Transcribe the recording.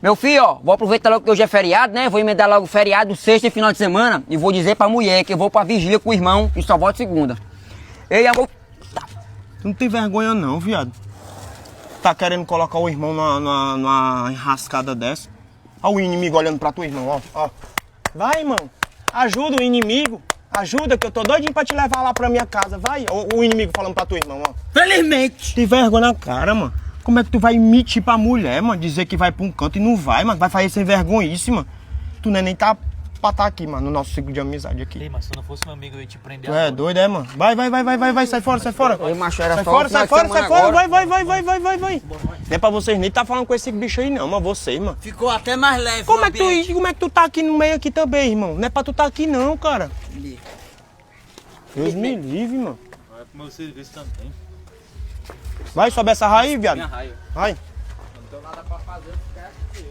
Meu filho, ó, vou aproveitar logo que hoje é feriado, né? Vou emendar logo o feriado, sexta e final de semana. E vou dizer pra mulher que eu vou pra vigília com o irmão e só volto segunda. Ei, amor. Tu não tem vergonha não, viado. Tá querendo colocar o irmão numa enrascada dessa. Olha o inimigo olhando pra tu, irmão, ó. Vai, irmão. Ajuda o inimigo. Ajuda que eu tô doidinho pra te levar lá pra minha casa. Vai. O inimigo falando pra tu, irmão, ó. Felizmente. Tem vergonha na cara, mano. Como é que tu vai mentir pra mulher, mano? Dizer que vai pra um canto e não vai, mano. Vai fazer sem vergonhice, mano. Tu nem tá pra tá aqui, mano, no nosso ciclo de amizade aqui. Ei, mas se eu não fosse meu amigo, eu ia te prender Tu é doido, é, mano? Vai, sai fora. Ei, macho, era Sai só fora, o final sai de fora, semana sai fora. agora. Vai. Não é pra vocês nem tá falando com esse bicho aí, não, mas vocês, mano. Ficou até mais leve. Como o é que tu tá aqui no meio aqui também, irmão? Não é pra tu tá aqui, não, cara. Deus me livre, mano. Vai pro meu serviço também. Vai, sobe essa raiz, viado. Minha raia. Vai. Não tenho nada pra fazer, ficar aqui.